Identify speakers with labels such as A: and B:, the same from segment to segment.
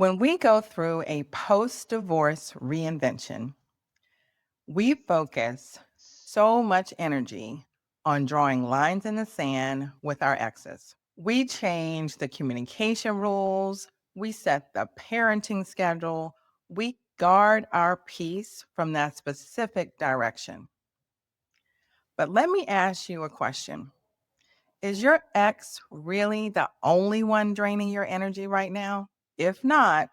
A: When we go through a post divorce reinvention, we focus so much energy on drawing lines in the sand with our exes. We change the communication rules, we set the parenting schedule, we guard our peace from that specific direction. But let me ask you a question. Is your ex really the only one draining your energy right now? If not,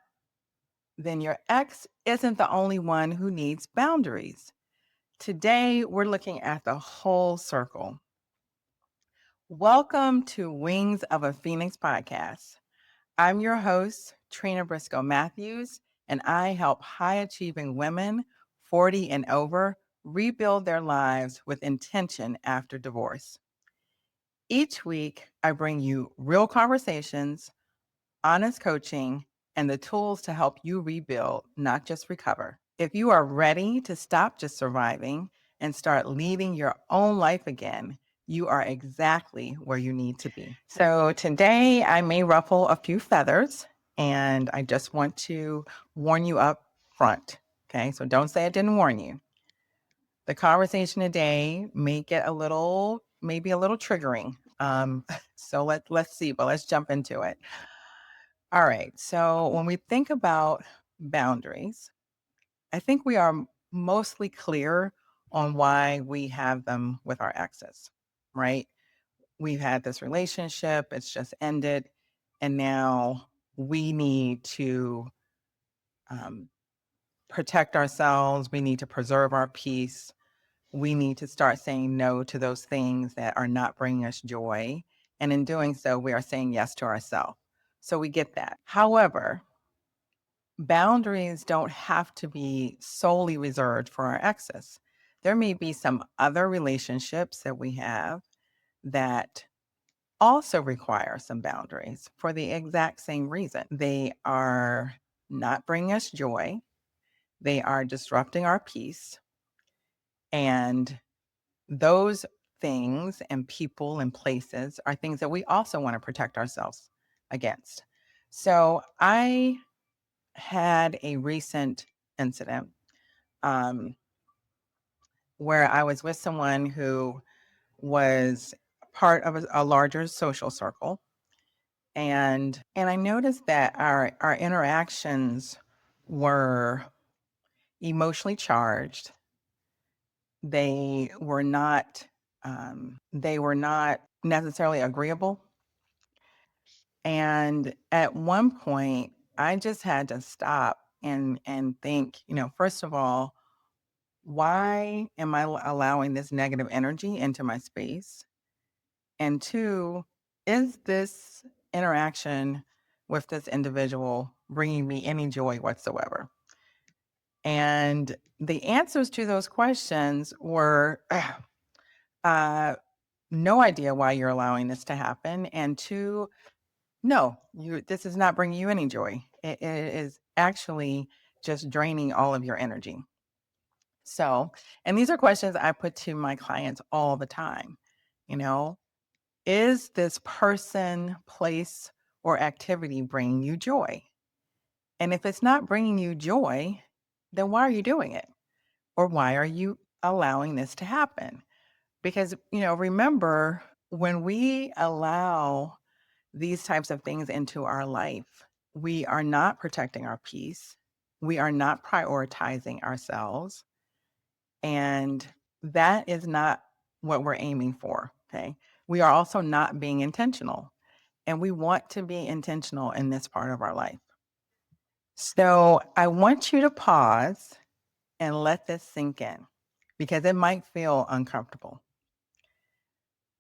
A: then your ex isn't the only one who needs boundaries. Today, we're looking at the whole circle. Welcome to Wings of a Phoenix podcast. I'm your host, Trena Briscoe Matthews, and I help high achieving women 40 and over rebuild their lives with intention after divorce. Each week, I bring you real conversations, honest coaching, and the tools to help you rebuild, not just recover. If you are ready to stop just surviving and start leading your own life again, you are exactly where you need to be. So today I may ruffle a few feathers, and I just want to warn you up front. Okay, so don't say I didn't warn you. The conversation today may get maybe a little triggering. So let's see, but let's jump into it. All right. So when we think about boundaries, I think we are mostly clear on why we have them with our exes, right? We've had this relationship, it's just ended, and now we need to um, protect ourselves. We need to preserve our peace. We need to start saying no to those things that are not bringing us joy. And in doing so, we are saying yes to ourselves. So we get that. However, boundaries don't have to be solely reserved for our exes. There may be some other relationships that we have that also require some boundaries for the exact same reason. They are not bringing us joy, they are disrupting our peace. And those things and people and places are things that we also want to protect ourselves against. So I had a recent incident um, where I was with someone who was part of a larger social circle, and I noticed that our interactions were emotionally charged. They were not necessarily agreeable. And at one point, I just had to stop and think, first of all, why am I allowing this negative energy into my space? And two, is this interaction with this individual bringing me any joy whatsoever? And the answers to those questions were uh, no idea why you're allowing this to happen. And two, no, this is not bringing you any joy. It is actually just draining all of your energy. So, and these are questions I put to my clients all the time. You know, is this person, place, or activity bringing you joy? And if it's not bringing you joy, then why are you doing it? Or why are you allowing this to happen? Because, remember, when we allow these types of things into our life, we are not protecting our peace. We are not prioritizing ourselves. And that is not what we're aiming for. Okay. We are also not being intentional. And we want to be intentional in this part of our life. So I want you to pause and let this sink in because it might feel uncomfortable.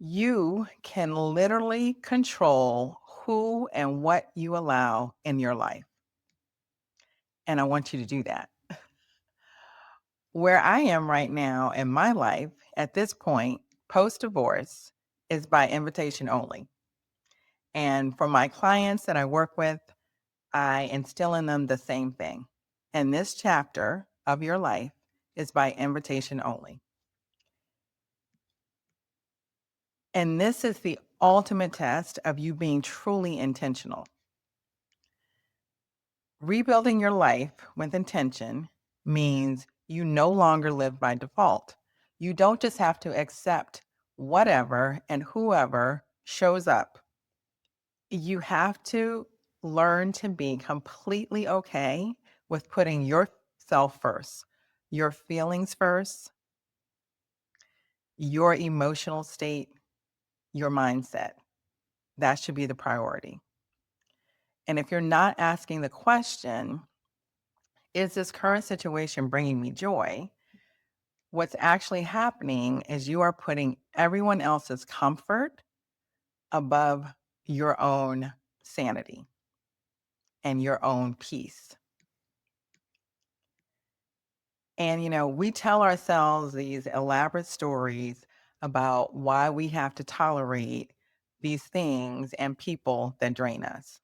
A: You can literally control who and what you allow in your life. And I want you to do that. Where I am right now in my life at this point, post divorce, is by invitation only. And for my clients that I work with, I instill in them the same thing. And this chapter of your life is by invitation only. And this is the ultimate test of you being truly intentional. Rebuilding your life with intention means you no longer live by default. You don't just have to accept whatever and whoever shows up. You have to learn to be completely okay with putting yourself first, your feelings first, your emotional state, your mindset. That should be the priority. And if you're not asking the question, is this current situation bringing me joy? What's actually happening is you are putting everyone else's comfort above your own sanity and your own peace. And, we tell ourselves these elaborate stories about why we have to tolerate these things and people that drain us.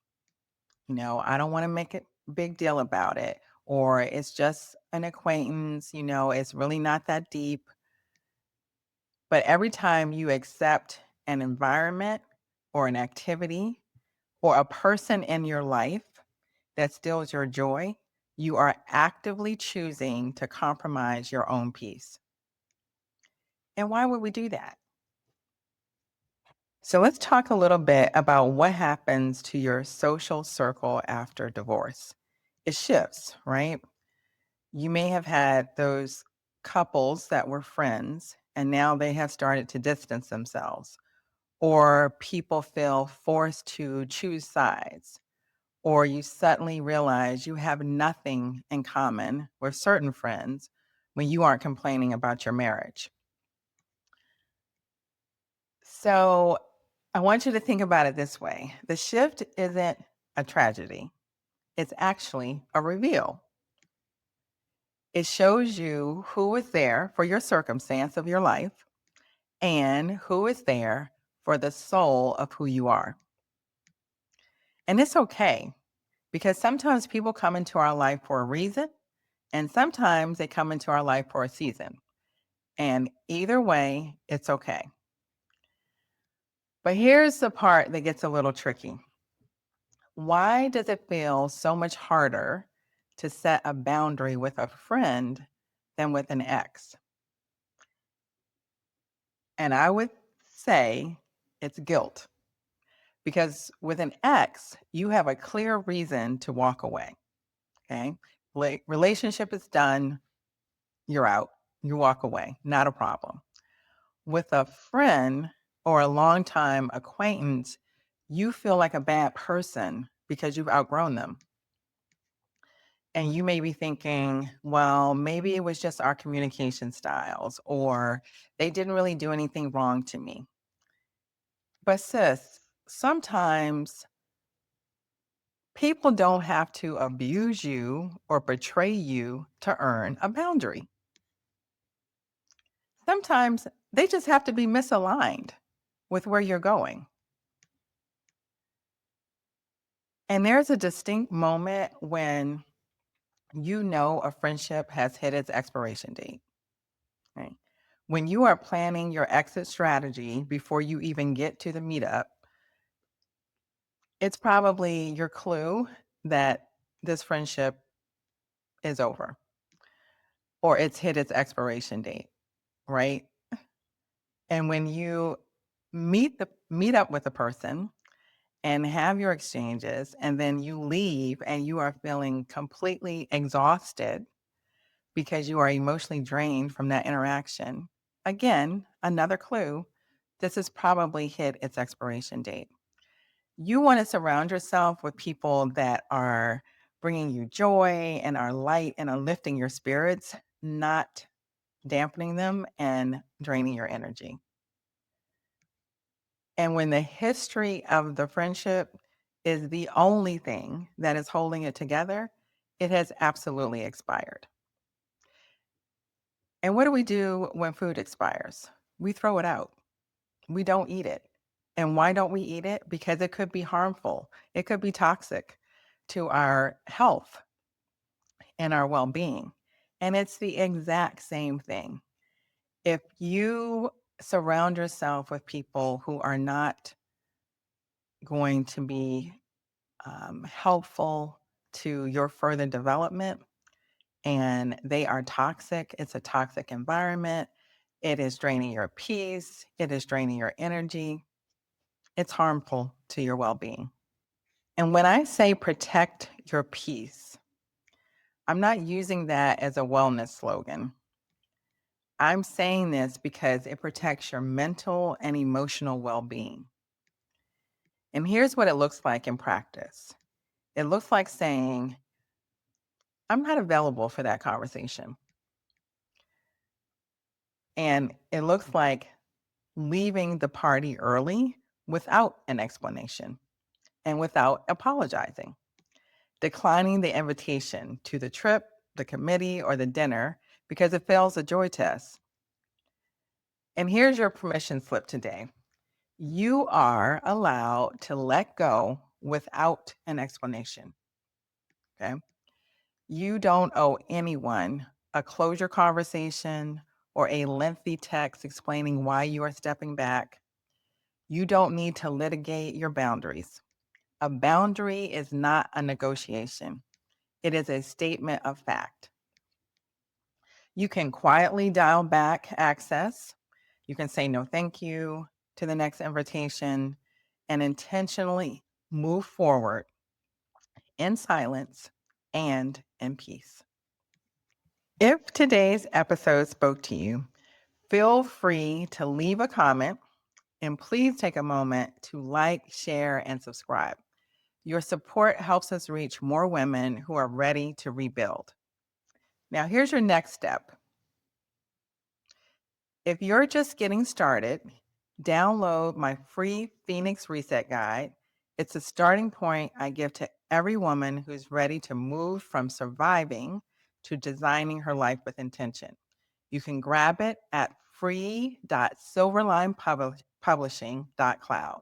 A: I don't want to make a big deal about it, or it's just an acquaintance, it's really not that deep. But every time you accept an environment or an activity or a person in your life that steals your joy, you are actively choosing to compromise your own peace. And why would we do that? So let's talk a little bit about what happens to your social circle after divorce. It shifts, right? You may have had those couples that were friends and now they have started to distance themselves, or people feel forced to choose sides, or you suddenly realize you have nothing in common with certain friends when you aren't complaining about your marriage. So I want you to think about it this way. The shift isn't a tragedy, it's actually a reveal. It shows you who is there for your circumstance of your life and who is there for the soul of who you are. And it's okay because sometimes people come into our life for a reason, and sometimes they come into our life for a season. And either way, it's okay. But here's the part that gets a little tricky. Why does it feel so much harder to set a boundary with a friend than with an ex? And I would say it's guilt, because with an ex, you have a clear reason to walk away. Okay. Relationship is done, you're out, you walk away, not a problem. With a friend or a longtime acquaintance, you feel like a bad person because you've outgrown them. And you may be thinking, well, maybe it was just our communication styles, or they didn't really do anything wrong to me. But sis, sometimes people don't have to abuse you or betray you to earn a boundary. Sometimes they just have to be misaligned with where you're going. And there's a distinct moment when you know a friendship has hit its expiration date. Right? When you are planning your exit strategy before you even get to the meetup, it's probably your clue that this friendship is over or it's hit its expiration date, right? And when you meet up with a person and have your exchanges and then you leave and you are feeling completely exhausted because you are emotionally drained from that interaction. Again, another clue, this has probably hit its expiration date. You want to surround yourself with people that are bringing you joy and are light and are lifting your spirits, not dampening them and draining your energy. And when the history of the friendship is the only thing that is holding it together, it has absolutely expired. And what do we do when food expires? We throw it out. We don't eat it. And why don't we eat it? Because it could be harmful. It could be toxic to our health and our well being. And it's the exact same thing. If you surround yourself with people who are not going to be helpful to your further development, and they are toxic. It's a toxic environment. It is draining your peace. It is draining your energy. It's harmful to your well-being. And when I say protect your peace, I'm not using that as a wellness slogan. I'm saying this because it protects your mental and emotional well-being. And here's what it looks like in practice. It looks like saying, I'm not available for that conversation. And it looks like leaving the party early without an explanation and without apologizing, declining the invitation to the trip, the committee, or the dinner because it fails a joy test. And here's your permission slip today. You are allowed to let go without an explanation. Okay. You don't owe anyone a closure conversation or a lengthy text explaining why you are stepping back. You don't need to litigate your boundaries. A boundary is not a negotiation. It is a statement of fact. You can quietly dial back access. You can say no thank you to the next invitation and intentionally move forward in silence and in peace. If today's episode spoke to you, feel free to leave a comment and please take a moment to like, share, and subscribe. Your support helps us reach more women who are ready to rebuild. Now, here's your next step. If you're just getting started, download my free Phoenix Reset Guide. It's a starting point I give to every woman who's ready to move from surviving to designing her life with intention. You can grab it at free.silverlinepublishing.cloud.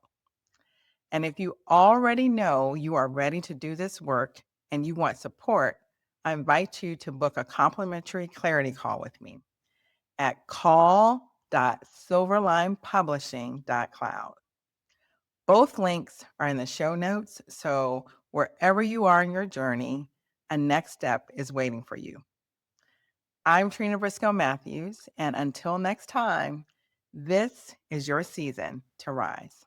A: And if you already know you are ready to do this work and you want support, I invite you to book a complimentary clarity call with me at call.silverlinepublishing.cloud. Both links are in the show notes, so wherever you are in your journey, a next step is waiting for you. I'm Trena Briscoe Matthews, and until next time, this is your season to rise.